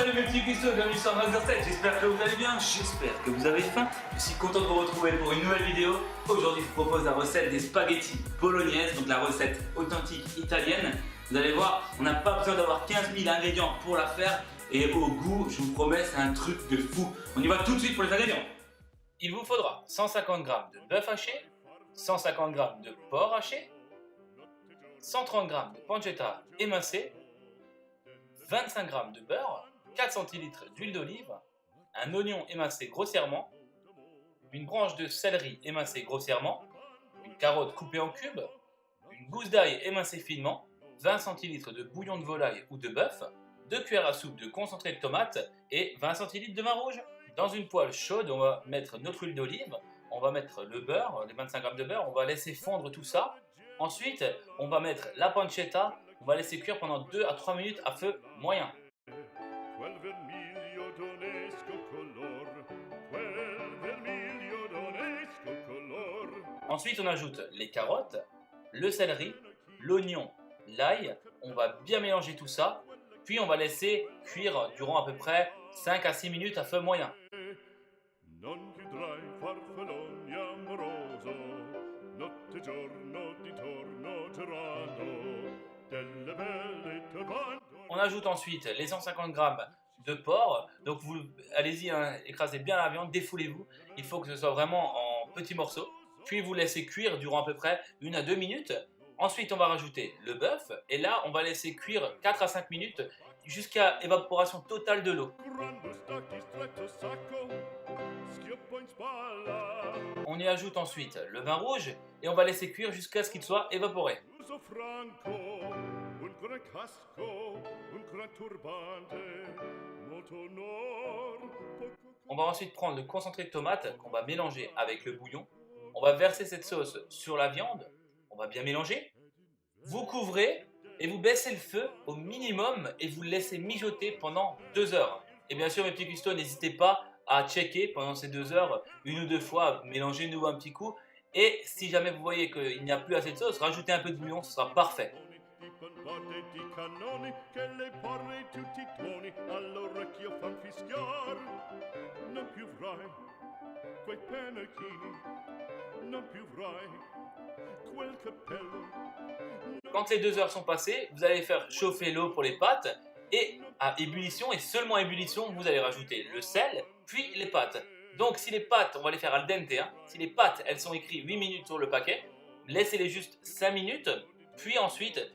Salut mes petits cuistots, bienvenue sur Master7, j'espère que vous allez bien, j'espère que vous avez faim. Je suis content de vous retrouver pour une nouvelle vidéo. Aujourd'hui je vous propose la recette des spaghettis bolognaises, donc la recette authentique italienne. Vous allez voir, on n'a pas besoin d'avoir 15 000 ingrédients pour la faire. Et au goût, je vous promets, c'est un truc de fou. On y va tout de suite pour les ingrédients. Il vous faudra 150 g de bœuf haché, 150 g de porc haché, 130 g de pancetta émincée, 25 g de beurre, 4 centilitres d'huile d'olive, un oignon émincé grossièrement, une branche de céleri émincée grossièrement, une carotte coupée en cubes, une gousse d'ail émincée finement, 20 centilitres de bouillon de volaille ou de bœuf, 2 cuillères à soupe de concentré de tomate et 20 centilitres de vin rouge. Dans une poêle chaude, on va mettre notre huile d'olive, on va mettre le beurre, les 25 g de beurre, on va laisser fondre tout ça. Ensuite, on va mettre la pancetta, on va laisser cuire pendant 2 à 3 minutes à feu moyen. Ensuite, on ajoute les carottes, le céleri, l'oignon, l'ail. On va bien mélanger tout ça, puis on va laisser cuire durant à peu près 5 à 6 minutes à feu moyen. On ajoute ensuite les 150 g de porc, donc vous allez-y, hein, écrasez bien la viande, défoulez-vous, il faut que ce soit vraiment en petits morceaux, puis vous laissez cuire durant à peu près 1 à 2 minutes. Ensuite on va rajouter le bœuf, et là on va laisser cuire 4 à 5 minutes jusqu'à évaporation totale de l'eau. On y ajoute ensuite le vin rouge, et on va laisser cuire jusqu'à ce qu'il soit évaporé. On va ensuite prendre le concentré de tomate qu'on va mélanger avec le bouillon. On va verser cette sauce sur la viande. On va bien mélanger. Vous couvrez et vous baissez le feu au minimum et vous le laissez mijoter pendant 2 heures. Et bien sûr mes petits cuistots, n'hésitez pas à checker pendant ces 2 heures 1 ou 2 fois, mélanger de nouveau un petit coup. Et si jamais vous voyez qu'il n'y a plus assez de sauce, rajoutez un peu de bouillon, ce sera parfait. Quand les 2 heures sont passées, vous allez faire chauffer l'eau pour les pâtes et à ébullition et seulement à ébullition, vous allez rajouter le sel puis les pâtes. Donc si les pâtes, on va les faire al dente, hein. Si les pâtes, elles sont écrites 8 minutes sur le paquet, laissez-les juste 5 minutes, puis ensuite,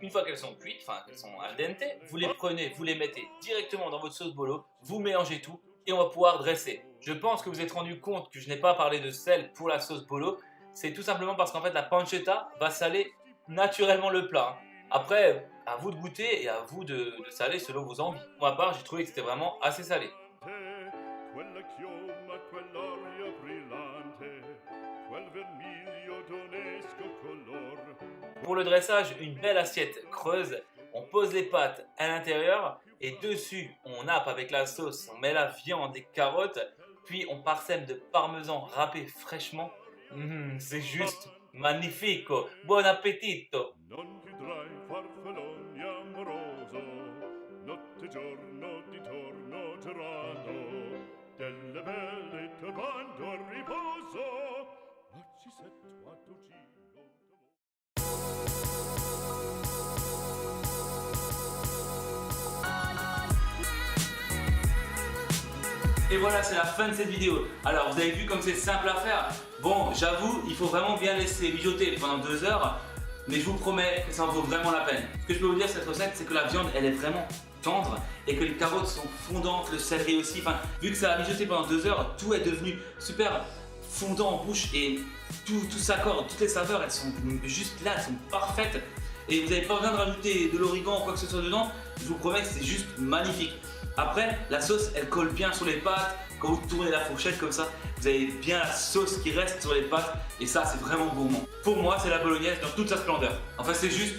une fois qu'elles sont cuites, enfin qu'elles sont al dente, vous les prenez, vous les mettez directement dans votre sauce bolo, vous mélangez tout et on va pouvoir dresser. Je pense que vous êtes rendu compte que je n'ai pas parlé de sel pour la sauce bolo, c'est tout simplement parce qu'en fait la pancetta va saler naturellement le plat. Après, à vous de goûter et à vous de saler selon vos envies. Pour ma part, j'ai trouvé que c'était vraiment assez salé. Pour le dressage, une belle assiette creuse, on pose les pâtes à l'intérieur et dessus on nappe avec la sauce, on met la viande et carottes, puis on parsème de parmesan râpé fraîchement. C'est juste magnifico, buon appetito! Et voilà, c'est la fin de cette vidéo. Alors vous avez vu comme c'est simple à faire. Bon, j'avoue, il faut vraiment bien laisser mijoter pendant 2 heures, mais je vous promets que ça en vaut vraiment la peine. Ce que je peux vous dire cette recette, c'est que la viande elle est vraiment tendre et que les carottes sont fondantes, le céleri aussi. Enfin, vu que ça a mijoté pendant 2 heures, tout est devenu super fondant en bouche et tout s'accorde, toutes les saveurs elles sont juste là, elles sont parfaites. Et vous n'avez pas besoin de rajouter de l'origan ou quoi que ce soit dedans, je vous promets que c'est juste magnifique. Après, la sauce, elle colle bien sur les pâtes. Quand vous tournez la fourchette comme ça, vous avez bien la sauce qui reste sur les pâtes. Et ça, c'est vraiment gourmand. Pour moi, c'est la bolognaise dans toute sa splendeur. Enfin, c'est juste...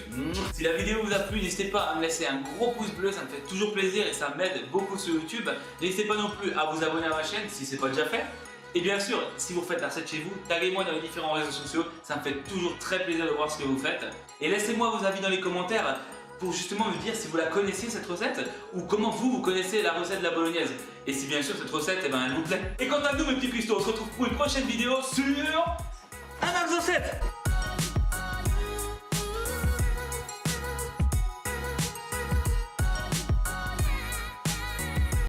Si la vidéo vous a plu, n'hésitez pas à me laisser un gros pouce bleu. Ça me fait toujours plaisir et ça m'aide beaucoup sur YouTube. N'hésitez pas non plus à vous abonner à ma chaîne si ce n'est pas déjà fait. Et bien sûr, si vous faites la recette chez vous, taguez-moi dans les différents réseaux sociaux. Ça me fait toujours très plaisir de voir ce que vous faites. Et laissez-moi vos avis dans les commentaires. pour justement me dire si vous la connaissez cette recette ou comment vous connaissez la recette de la bolognaise. Et si bien sûr cette recette, eh ben, elle vous plaît. Et quant à nous mes petits cuistots, on se retrouve pour une prochaine vidéo sur un Max Recette.